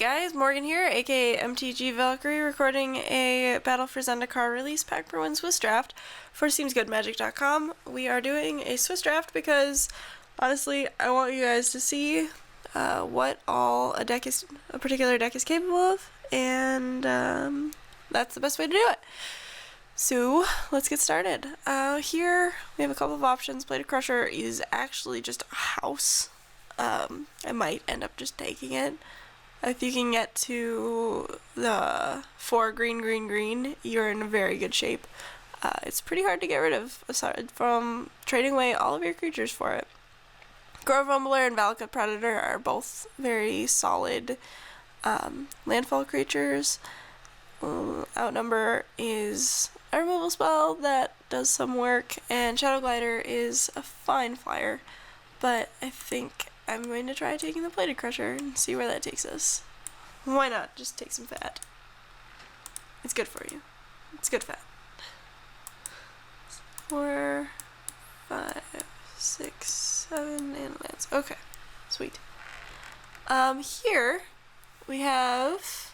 guys, Morgan here, aka MTGValkyrie, recording a Battle for Zendikar release pack for Win Swiss Draft for SeemsGoodMagic.com. We are doing a Swiss Draft because, honestly, I want you guys to see what all a particular deck is capable of, and that's the best way to do it. So, let's get started. Here, we have a couple of options. Bladed Crusher is actually just a house. I might end up just taking it. If you can get to the 4 green, you're in very good shape. It's pretty hard to get rid of, aside from trading away all of your creatures for it. Grove Rumbler and Valakut Predator are both very solid landfall creatures. Outnumber is a removal spell that does some work, and Shadow Glider is a fine flyer, but I think I'm going to try taking the Bladed Crusher and see where that takes us. Why not? Just take some fat. It's good for you. It's good fat. 4, 5, 6, 7, and lands. Okay, sweet. Here we have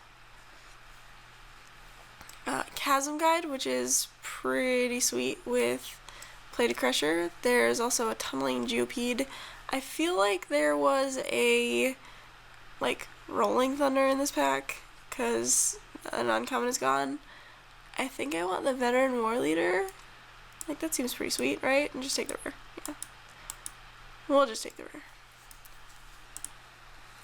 Chasm Guide, which is pretty sweet with Bladed Crusher. There's also a Tunneling Geopede. I feel like there was a Rolling Thunder in this pack because an uncommon is gone. I think I want the Veteran War Leader. That seems pretty sweet, right? And just take the rare. Yeah. We'll just take the rare.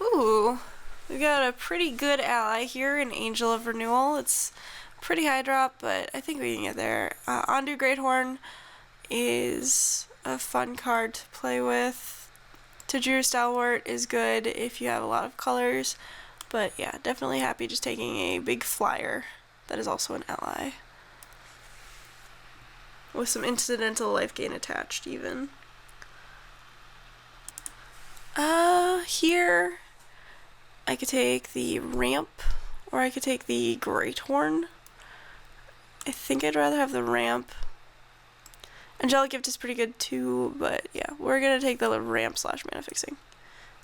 Ooh, we've got a pretty good ally here in Angel of Renewal. It's pretty high drop, but I think we can get there. Ondu Greathorn is a fun card to play with. Tajir Stalwart is good if you have a lot of colors, but yeah, definitely happy just taking a big flyer that is also an ally. With some incidental life gain attached, even. Here, I could take the Ramp, or I could take the Greathorn. I think I'd rather have the Ramp. Angelic Gift is pretty good too, but yeah, we're gonna take the Ramp / Mana Fixing.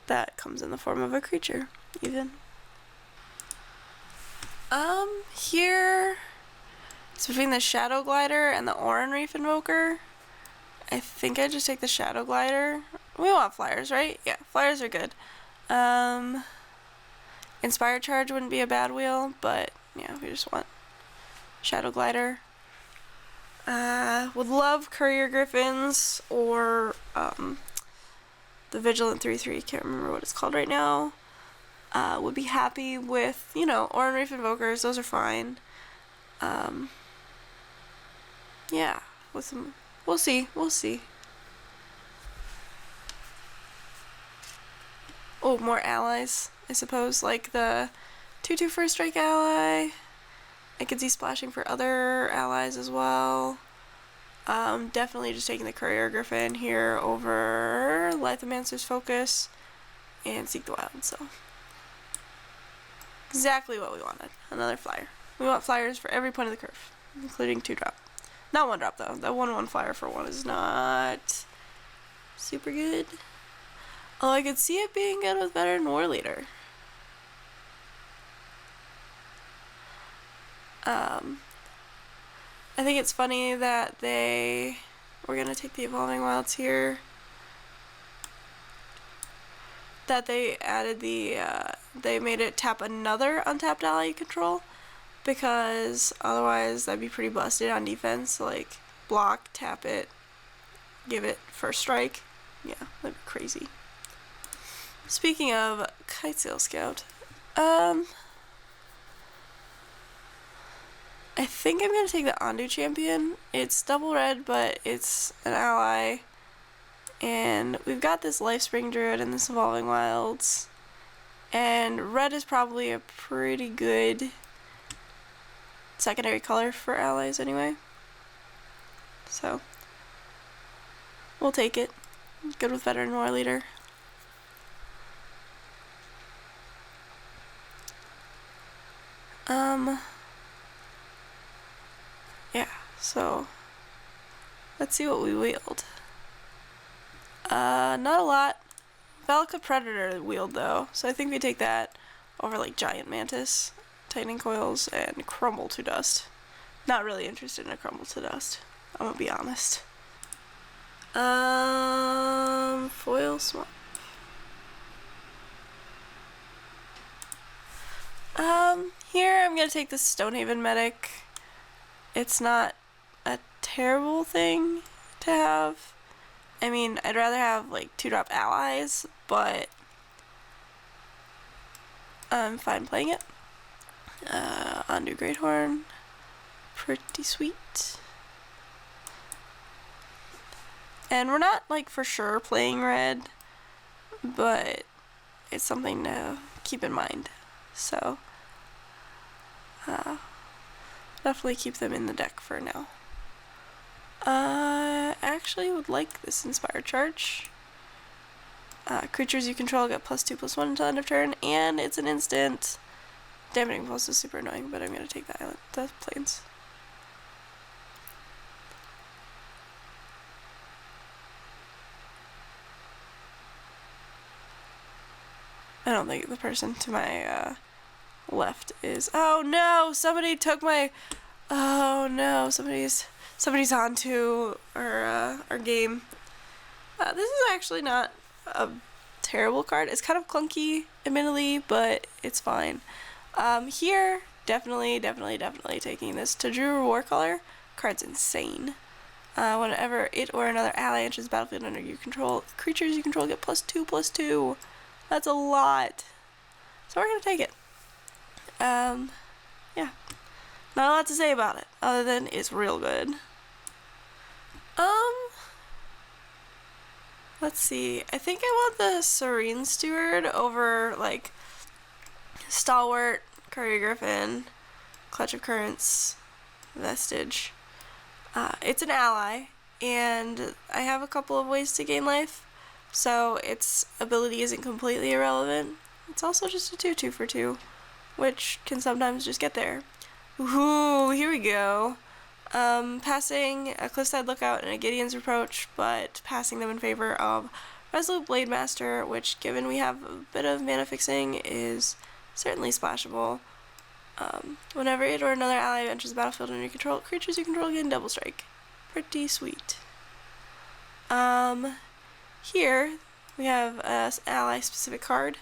That comes in the form of a creature, even. Here, it's between the Shadow Glider and the Oran Reef Invoker. I think I just take the Shadow Glider. We want flyers, right? Yeah, flyers are good. Inspired Charge wouldn't be a bad wheel, but yeah, we just want Shadow Glider. Would love Courier Griffins or the Vigilant 3/3. Can't remember what it's called right now. Would be happy with, Oran Reef Invokers. Those are fine. Yeah, with some. We'll see. Oh, more allies, I suppose, like the 2/2 First Strike ally. I could see splashing for other allies as well. Definitely just taking the Courier Griffin here over Lithomancer's Focus and Seek the Wild. So exactly what we wanted. Another flyer. We want flyers for every point of the curve, including 2-drop. Not 1-drop though. That 1/1 flyer for 1 is not super good. Oh, I could see it being good with Veteran War Leader. I think it's funny that we're gonna take the Evolving Wilds here, that they added they made it tap another untapped ally you control, because otherwise that'd be pretty busted on defense, like block, tap it, give it first strike. Yeah, that'd be crazy. Speaking of Kitesail Scout, I think I'm going to take the Ondu Champion. It's double red, but it's an ally. And we've got this Lifespring Druid and this Evolving Wilds. And red is probably a pretty good secondary color for allies anyway. So, we'll take it. Good with Veteran War Leader. Yeah, so let's see what we wield. Not a lot. Valakut Predator wield though, so I think we take that. over like Giant Mantis, Tightening Coils, and Crumble to Dust. Not really interested in a Crumble to Dust, I'm gonna be honest. Foil Swamp. Here I'm gonna take the Stonehaven Medic. It's not a terrible thing to have. I mean, I'd rather have like 2-drop allies, but I'm fine playing it. Undo Greathorn. Pretty sweet. And we're not like for sure playing red, but it's something to keep in mind. So, definitely keep them in the deck for now. Actually would like this Inspired Charge. Creatures you control get +2/+1 until end of turn, and it's an instant. Damaging Pulse is super annoying, but I'm gonna take the plains. I don't think the person to my left is. Oh no! Somebody took my. Oh no! Somebody's onto our game. This is actually not a terrible card. It's kind of clunky, admittedly, but it's fine. Here, definitely taking this. Tajuru Warcaller. Card's insane. Whenever it or another ally enters the battlefield under your control, creatures you control get +2/+2. That's a lot. So we're gonna take it. Yeah. Not a lot to say about it, other than it's real good. Let's see. I think I want the Serene Steward over, like, Stalwart, Courier Griffin, Clutch of Currents, Vestige. It's an ally, and I have a couple of ways to gain life, so its ability isn't completely irrelevant. It's also just a 2/2 for 2, which can sometimes just get there. Ooh, here we go. Passing a Cliffside Lookout and a Gideon's Reproach, but passing them in favor of Resolute Blade Master, which, given we have a bit of mana fixing, is certainly splashable. Whenever it or another ally enters the battlefield under your control, creatures you control get Double Strike. Pretty sweet. Here we have a ally-specific card.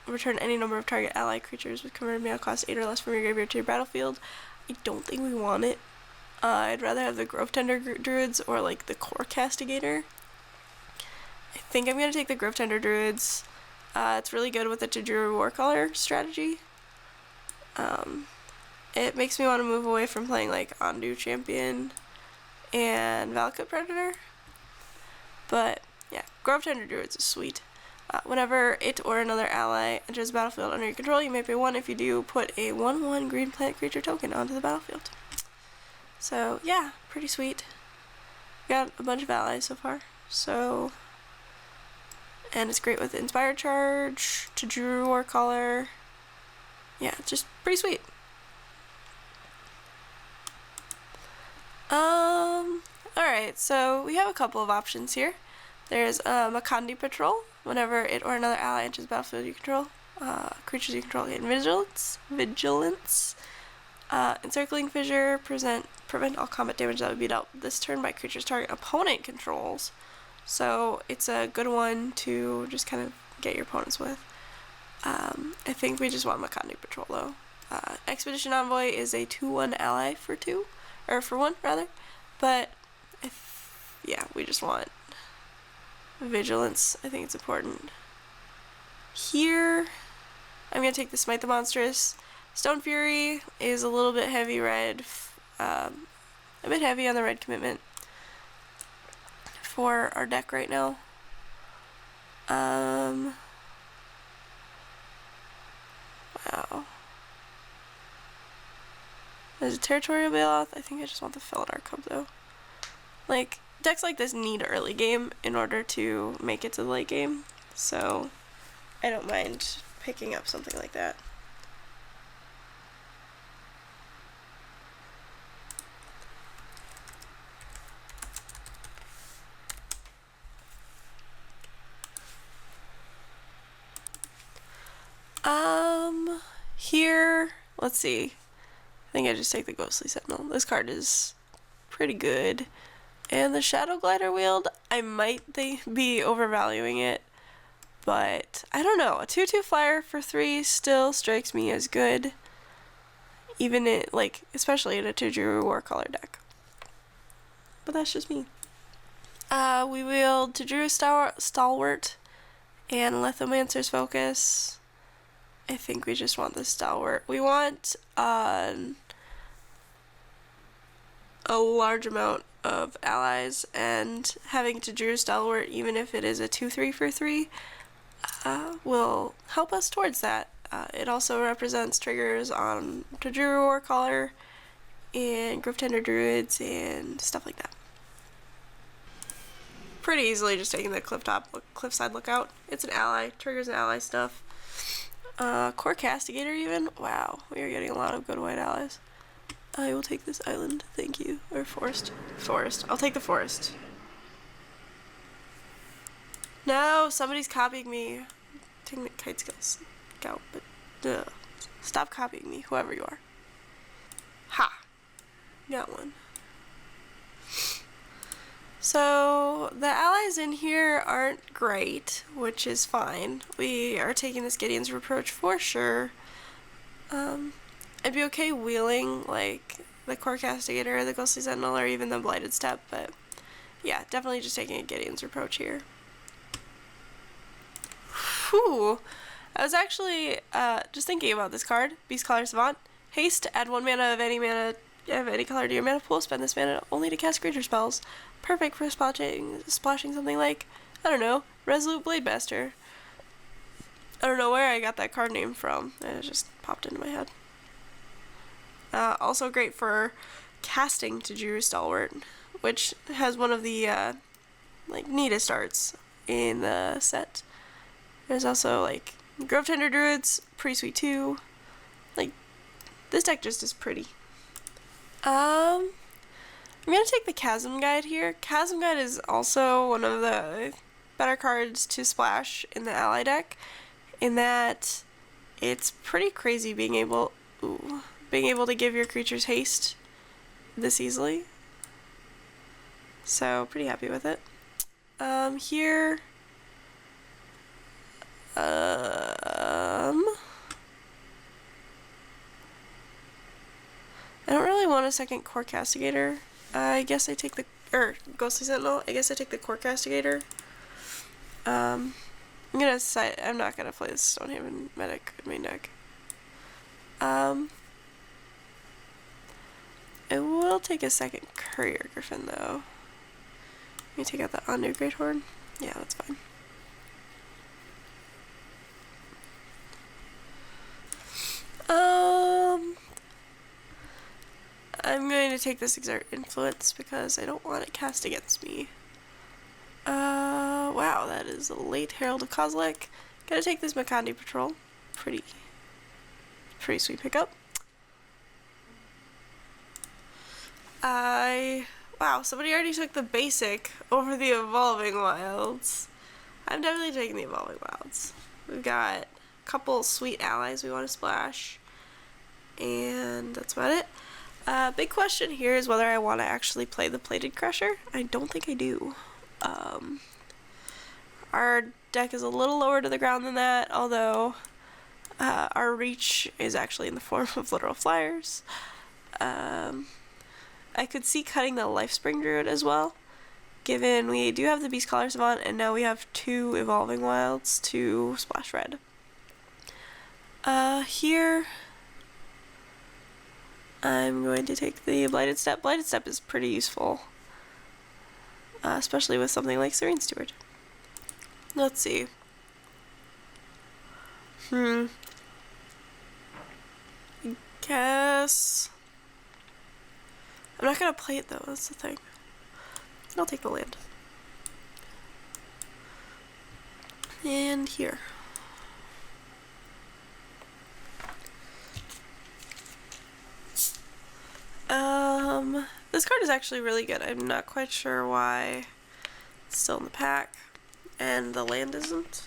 Return any number of target ally creatures with converted mana cost 8 or less from your graveyard to your battlefield. I don't think we want it. I'd rather have the Grove Tender Druids or like the Core Castigator. I think I'm gonna take the Grove Tender Druids. It's really good with the Tajuru Warcaller strategy. It makes me want to move away from playing like Undo Champion and Valakut Predator. But yeah, Grove Tender Druids is sweet. Whenever it or another ally enters the battlefield under your control, you may pay 1. If you do, put a 1/1 green plant creature token onto the battlefield. So yeah, pretty sweet. Got a bunch of allies so far. So, and it's great with Inspired Charge, Tajuru Warcaller. Yeah, just pretty sweet. Alright, so we have a couple of options here. There's Makandi Patrol. Whenever it or another ally enters the battlefield you control, creatures you control gain Vigilance. Encircling Fissure, prevent all combat damage that would be dealt this turn by creatures target opponent controls. So it's a good one to just kind of get your opponents with. I think we just want Makandi Patrol though. Expedition Envoy is a 2/1 ally for 2, or for 1 rather, but yeah, we just want Vigilance. I think it's important. Here, I'm gonna take the Smite the Monstrous. Stone Fury is a little bit heavy red, a bit heavy on the red commitment for our deck right now. Wow. There's a Territorial Bailoff. I think I just want the Felidar Cub though. Like, decks like this need early game in order to make it to the late game, so I don't mind picking up something like that. Here, let's see. I think I just take the Ghostly Sentinel. This card is pretty good. And the Shadow Glider Wield, I might be overvaluing it, but I don't know. A 2/2 flyer for 3 still strikes me as good, even especially in a Tajuru Warcaller deck. But that's just me. We wield Tajuru Stalwart and Lithomancer's Focus. I think we just want the Stalwart. We want a large amount of allies, and having Tajuru Stalwart, even if it is a 2/3 for 3, will help us towards that. It also represents triggers on Tajuru Warcaller and Grove-Tender Druids and stuff like that. Pretty easily just taking the Cliffside Lookout. It's an ally, triggers and ally stuff. Core Castigator even. Wow, we are getting a lot of good white allies. I will take this island, thank you. Or forest. Forest. I'll take the forest. No, somebody's copying me. Taking the Kite Skills. Go, but stop copying me, whoever you are. Ha! Got one. So, the allies in here aren't great, which is fine. We are taking this Gideon's Reproach for sure. I'd be okay wheeling, like, the Core Castigator, the Ghostly Sentinel, or even the Blighted Step, but yeah, definitely just taking a Gideon's Reproach here. Whew! I was actually just thinking about this card, Beastcaller Savant. Haste, add 1 mana of any color to your mana pool, spend this mana only to cast creature spells. Perfect for splashing something like, I don't know, Resolute Blademaster. I don't know where I got that card name from, it just popped into my head. Also great for casting Tajuru Stalwart, which has one of the neatest arts in the set. There's also like Grove-Tender Druids, pretty sweet too. Like, this deck just is pretty. I'm gonna take the Chasm Guide here. Chasm Guide is also one of the better cards to splash in the ally deck, in that it's pretty crazy being able to give your creatures haste this easily. So, pretty happy with it. Here, I don't really want a second Core Castigator. I guess I take Ghostly Sentinel. I guess I take the Core Castigator. I'm not gonna play this Stonehaven Medic in main deck. I will take a second Courier Griffin though. Let me take out the Ondu Greathorn. Yeah, that's fine. I'm going to take this Exert Influence because I don't want it cast against me. Wow, that is a late Herald of Kozilek. Gotta take this Makandi Patrol. Pretty sweet pickup. Wow, somebody already took the basic over the Evolving Wilds. I'm definitely taking the Evolving Wilds. We've got a couple sweet allies we want to splash, and that's about it. Big question here is whether I want to actually play the Plated Crusher. I don't think I do. Our deck is a little lower to the ground than that, although our reach is actually in the form of literal flyers. I could see cutting the Lifespring Druid as well, given we do have the Beastcaller Savant, and now we have 2 Evolving Wilds to splash red. Here, I'm going to take the Blighted Step. Blighted Step is pretty useful, especially with something like Serene Steward. Let's see. I guess I'm not gonna play it though, that's the thing. I'll take the land. And here. This card is actually really good. I'm not quite sure why it's still in the pack and the land isn't.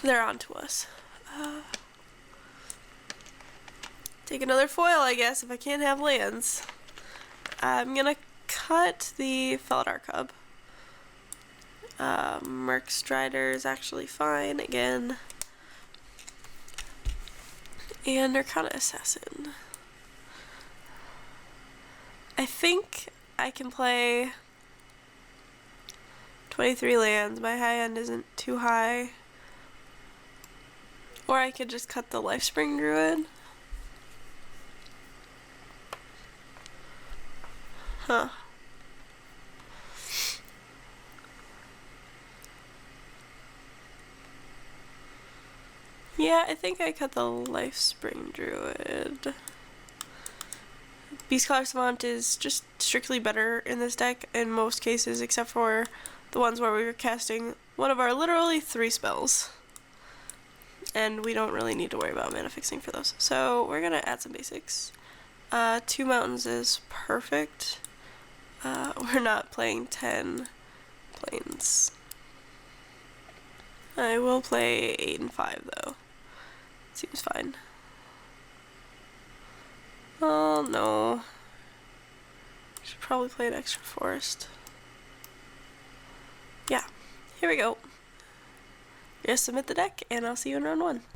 they're on to us. Take another foil, I guess, if I can't have lands. I'm gonna cut the Felidar Cub. Merc Strider is actually fine again. And Arcana Assassin. I think I can play 23 lands. My high end isn't too high. Or I could just cut the Lifespring Druid. Huh. Yeah, I think I cut the Lifespring Druid. Beastcaller Savant is just strictly better in this deck in most cases, except for the ones where we were casting one of our literally 3 spells. And we don't really need to worry about mana fixing for those. So we're gonna add some basics. 2 mountains is perfect. We're not playing 10 plains. I will play 8 and 5 though. Seems fine. Oh no. Should probably play an extra forest. Yeah, here we go. Just submit the deck and I'll see you in round 1.